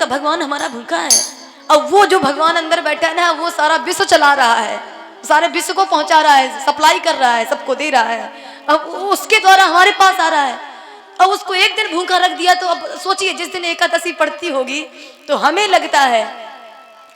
भगवान हमारा भूखा है। अब वो जो भगवान अंदर बैठा है ना, वो सारा विश्व चला रहा है, सारे विश्व को पहुंचा रहा है, सप्लाई कर रहा है, सबको दे रहा है। अब उसके द्वारा हमारे पास आ रहा है। अब उसको एक दिन भूखा रख दिया तो अब सोचिए, जिस दिन एकादशी पड़ती होगी तो हमें लगता है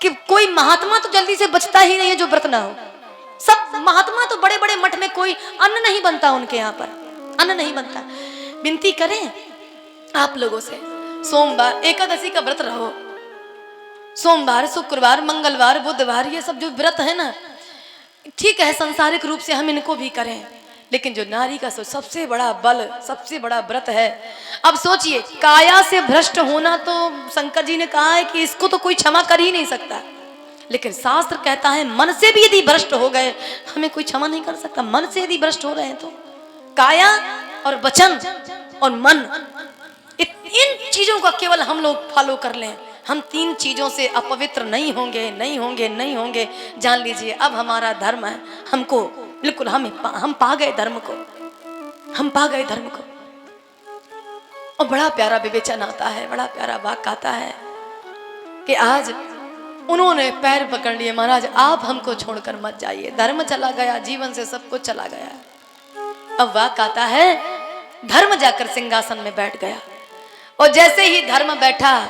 कि कोई महात्मा तो जल्दी से बचता ही नहीं है जो व्रत ना हो। सब महात्मा तो बड़े बड़े मठ में कोई अन्न नहीं बनता, उनके यहाँ पर अन्न नहीं बनता। विनती करें आप लोगों से, सोमवार एकादशी का व्रत रहो। सोमवार, शुक्रवार, मंगलवार, बुधवार, ये सब जो व्रत है ना, ठीक है सांसारिक रूप से हम इनको भी करें, लेकिन जो नारी का सबसे बड़ा बल, सबसे बड़ा व्रत है। अब सोचिए, काया से भ्रष्ट होना तो शंकर जी ने कहा है कि इसको तो कोई क्षमा कर ही नहीं सकता, लेकिन शास्त्र कहता है मन से भी यदि भ्रष्ट हो गए हमें कोई क्षमा नहीं कर सकता। मन से यदि भ्रष्ट हो रहे हैं तो काया और वचन और मन, इन चीजों का केवल हम लोग फॉलो कर लें, हम 3 चीजों से अपवित्र नहीं होंगे, नहीं होंगे, नहीं होंगे। जान लीजिए अब हमारा धर्म है, हमको बिल्कुल हम पा गए धर्म को, हम पा गए धर्म को। और बड़ा प्यारा विवेचन आता है, बड़ा प्यारा वाक्य आता है कि आज उन्होंने पैर पकड़ लिए, महाराज आप हमको छोड़कर मत जाइए, धर्म चला गया, जीवन से सब कुछ चला गया। अब वाक्य आता है, धर्म जाकर सिंहासन में बैठ गया, और जैसे ही धर्म बैठा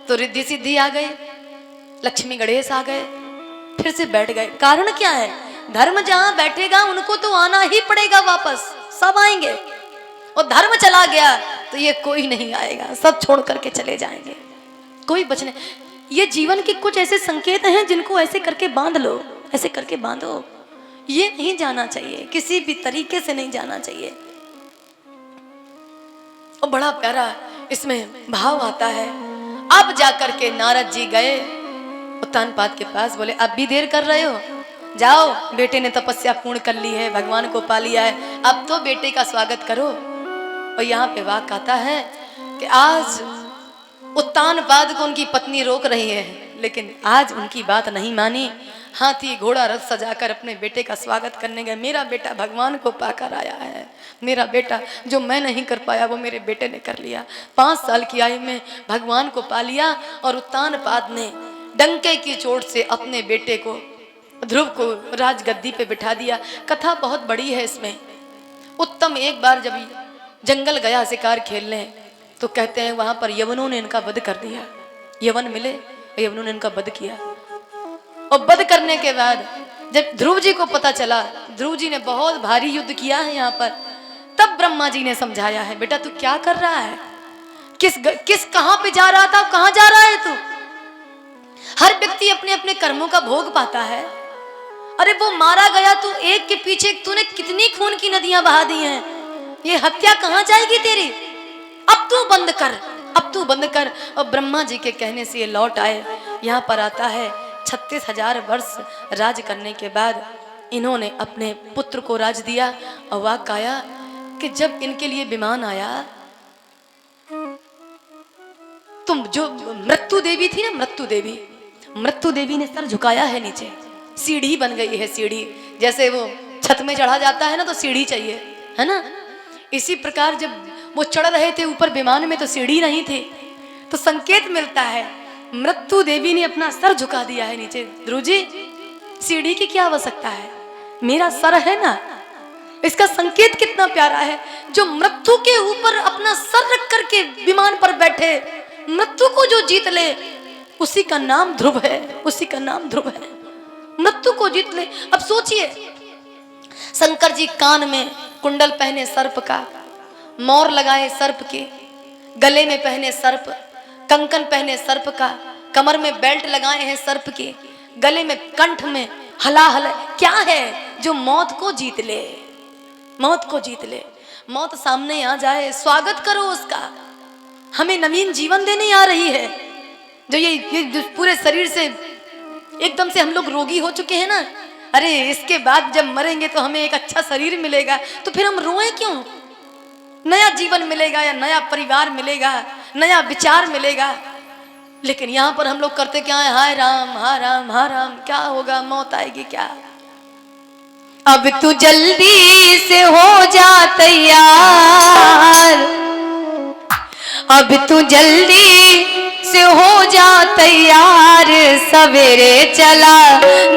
तो रिद्धि सिद्धि आ गई, लक्ष्मी गणेश आ गए, फिर से बैठ गए। कारण क्या है? धर्म जहां बैठेगा उनको तो आना ही पड़ेगा वापस, सब आएंगे। और धर्म चला गया तो ये कोई नहीं आएगा, सब छोड़ करके चले जाएंगे, कोई बचने। ये जीवन के कुछ ऐसे संकेत हैं जिनको ऐसे करके बांध लो, ऐसे करके बांधो। ये नहीं जाना चाहिए, किसी भी तरीके से नहीं जाना चाहिए। और बड़ा प्यारा इसमें भाव आता है। अब जाकर के नारद जी गए उत्तानपाद के पास, बोले अब भी देर कर रहे हो, जाओ, बेटे ने तपस्या पूर्ण कर ली है, भगवान को पा लिया है, अब तो बेटे का स्वागत करो। और यहाँ पे वाक्य आता है कि आज उत्तानपाद को उनकी पत्नी रोक रही है, लेकिन आज उनकी बात नहीं मानी। हाथी घोड़ा रथ सजाकर अपने बेटे का स्वागत करने गए। मेरा बेटा भगवान को पाकर आया है, मेरा बेटा जो मैं नहीं कर पाया वो मेरे बेटे ने कर लिया। 5 साल की आयु में भगवान को पा लिया। और उत्तानपाद ने डंके की चोट से अपने बेटे को, ध्रुव को, राजगद्दी पे बिठा दिया। कथा बहुत बड़ी है इसमें। उत्तम एक बार जब जंगल गया शिकार खेलने, तो कहते हैं वहां पर यवनों ने इनका वध कर दिया। यवन मिले, यवनों ने इनका वध किया। और वध करने के बाद जब ध्रुव जी को पता चला, ध्रुव जी ने बहुत भारी युद्ध किया है यहाँ पर, तब ब्रह्मा जी ने समझाया है, बेटा तू क्या कर रहा है, किस कहां पे जा रहा था, कहां जा रहा है तू? हर व्यक्ति अपने अपने कर्मों का भोग पाता है। अरे वो मारा गया, तू एक के पीछे तूने कितनी खून की नदियां बहा दी हैं, ये हत्या कहां जाएगी तेरी? अब तू बंद कर, अब तू बंद कर। और ब्रह्मा जी के कहने से ये लौट आए। यहाँ पर आता है 36,000 वर्ष राज करने के बाद इन्होंने अपने पुत्र को राज दिया। और वाक्य आया कि जब इनके लिए विमान आया, तुम जो मृत्यु देवी थी ना, मृत्यु देवी ने सर झुकाया है नीचे, सीढ़ी बन गई है। सीढ़ी जैसे वो छत में चढ़ा जाता है ना तो सीढ़ी चाहिए, है ना? इसी प्रकार जब वो चढ़ रहे थे ऊपर विमान में तो सीढ़ी नहीं थी, तो संकेत मिलता है मृत्यु देवी ने अपना सर झुका दिया है नीचे। ध्रुव जी, सीढ़ी की क्या आवश्यकता है, मेरा सर है ना। इसका संकेत कितना प्यारा है। जो मृत्यु के ऊपर अपना सर रख करके विमान पर बैठे, मृत्यु को जो जीत ले, उसी का नाम ध्रुव है, उसी का नाम ध्रुव है। मृत्यु को जीत ले। अब सोचिए, शंकर जी कान में कुंडल पहने सर्प का, मोर लगाए सर्प के, गले में पहने सर्प, कंकन पहने सर्प का, कमर में बेल्ट लगाए हैं सर्प के, गले में कंठ में हलाहल। क्या है जो मौत को जीत ले, मौत को जीत ले। मौत सामने आ जाए, स्वागत करो उसका। हमें नवीन जीवन देने आ रही है। जो ये पूरे शरीर से एकदम से हम लोग रोगी हो चुके हैं ना, अरे इसके बाद जब मरेंगे तो हमें एक अच्छा शरीर मिलेगा, तो फिर हम रोएं क्यों? नया जीवन मिलेगा या नया परिवार मिलेगा, नया विचार मिलेगा। लेकिन यहाँ पर हम लोग करते क्या है, हाय राम हाय राम हाय राम, क्या होगा, मौत आएगी क्या? अब तू जल्दी से हो जा तैयार, अब तू जल्दी से हो तैयार सवेरे चला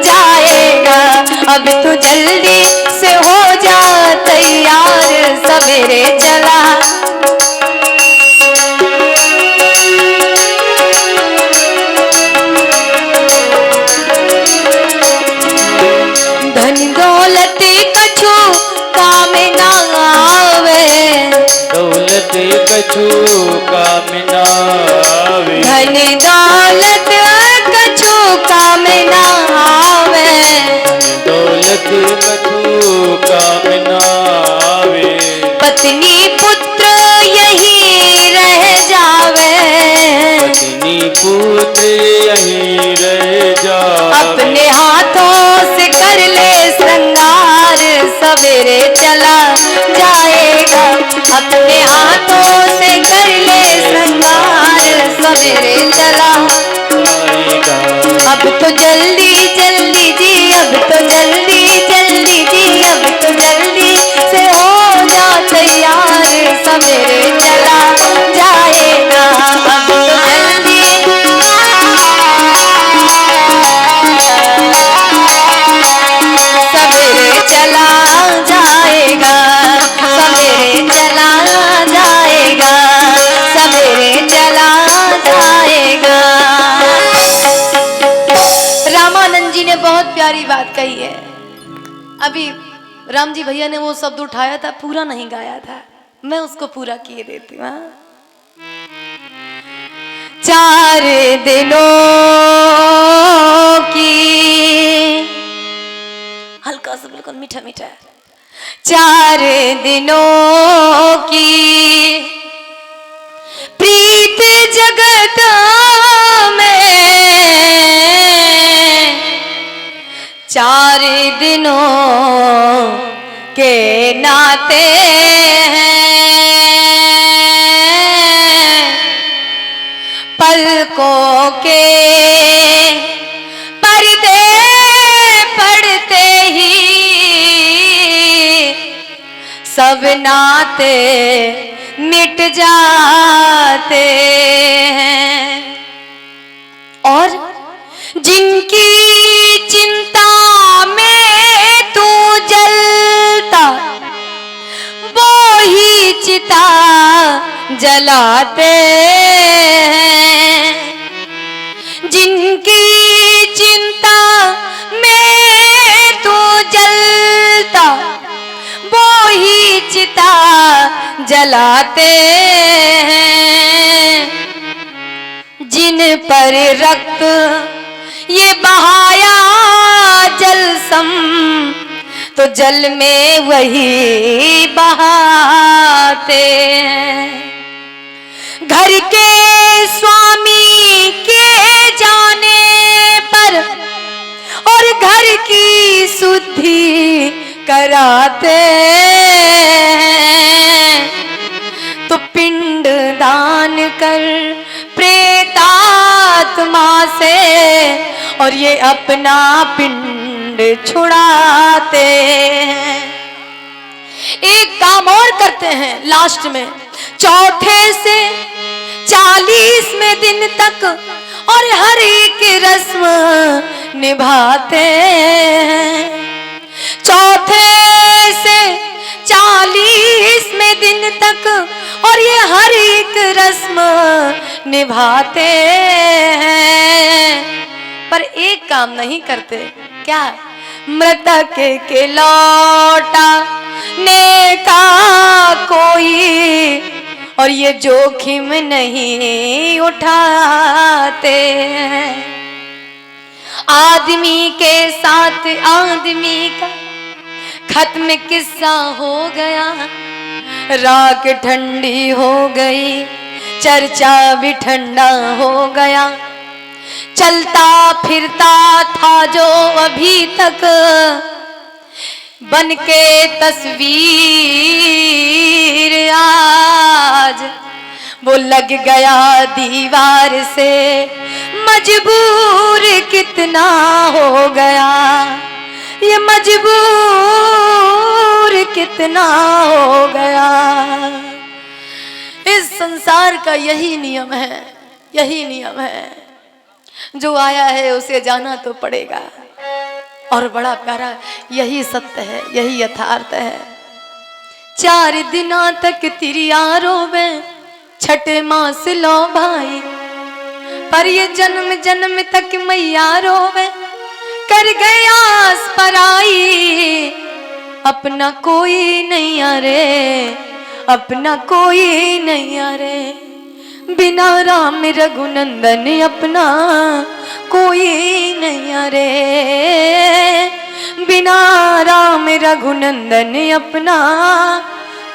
जाएगा। अब तो जल्दी से हो जा तैयार सवेरे चला। धन दौलत कछु काम ना आवे, दौलत कछु काम ना आवे, धन दौलत कछु काम ना आवे, दौलत कछु काम ना आवे, पत्नी पुत्र यही रह जावे, पत्नी पुत्र यहीं रह जावे, अपने हाथों से कर ले श्रृंगार सवेरे चला जाएगा। अपने हाथों से कर ले श्रृंगार सवेरे चला जाएगा। अब तो जल्दी जल्दी जी, अब तो जल्दी जल्दी जी, अब तो जल्दी से हो जा तैयार सवेरे चला जाएगा। अब तो जल्दी सवेरे चला जाएगा, सवेरे चला जाएगा, सवेरे चला जाएगा। रामानंद जी ने बहुत प्यारी बात कही है। अभी राम जी भैया ने वो शब्द उठाया था, पूरा नहीं गाया था, मैं उसको पूरा किए देती हूँ। 4 दिनों की, हल्का सा बिल्कुल मीठा मीठा, 4 दिनों की प्रीत जगत में, 4 दिनों के नाते हैं, पलकों के पर्दे पड़ते ही सब नाते मिट जाते हैं। और जिनकी चिंता में तू जलता, वो ही चिता जलाते हैं। जिनकी चिंता में तू जलता, वो ही चिता जलाते हैं। जिन पर रक्त ये बहाया जल सम, तो जल में वही बहाते हैं। घर के स्वामी के जाने पर और घर की शुद्धि कराते हैं, तो पिंड दान कर प्रेतात्मा से और ये अपना पिंड छुड़ाते हैं। एक काम और करते हैं लास्ट में, 4 से 40वें दिन तक और हर एक रस्म निभाते हैं। 4 से 40वें दिन तक और ये हर एक रस्म निभाते हैं, पर एक काम नहीं करते। क्या? मृतक के लौटाने का कोई और ये जोखिम नहीं उठाते हैं। आदमी के साथ आदमी का खत्म किस्सा हो गया, राख ठंडी हो गई, चर्चा भी ठंडा हो गया। चलता फिरता था जो अभी तक बन के तस्वीर, आज वो लग गया दीवार से, मजबूर कितना हो गया, ये मजबूर कितना हो गया। इस संसार का यही नियम है, यही नियम है। जो आया है उसे जाना तो पड़ेगा। और बड़ा प्यारा यही सत्य है, यही यथार्थ है। 4 दिना तक तिरिया रोवे, छठे मास लो भाई, पर ये जन्म जन्म तक मैया रोवे, कर गया पराई। अपना कोई नहीं अरे, अपना कोई नहीं अरे, बिना राम रघुनंदन अपना कोई नहीं अरे, बिना राम रघुनंदन अपना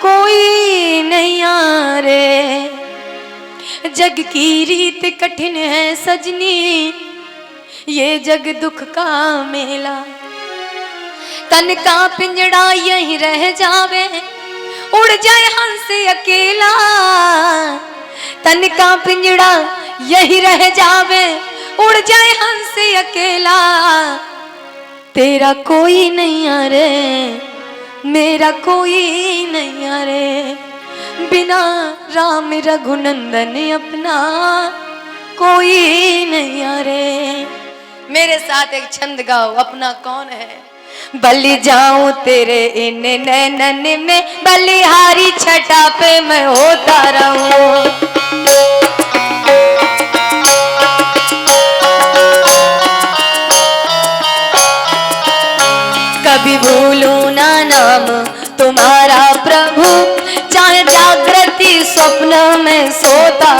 कोई नहीं अरे। जग की रीत कठिन है सजनी, ये जग दुख का मेला, तन का पिंजड़ा यहीं रह जावे, उड़ जाए हंस अकेला। तन का पिंजड़ा यहीं रह जावे, उड़ जाए हंस अकेला। तेरा कोई नहीं अरे, मेरा कोई नहीं अरे, बिना राम रघुनंदन अपना कोई नहीं अरे। मेरे साथ एक छंद गाओ, अपना कौन है। बलि जाऊं तेरे इन नैनन में, बलिहारी छटा पे मैं होता रहूं। कभी भूलूं ना नाम तुम्हारा प्रभु, चाहे जागृति स्वप्न में सोता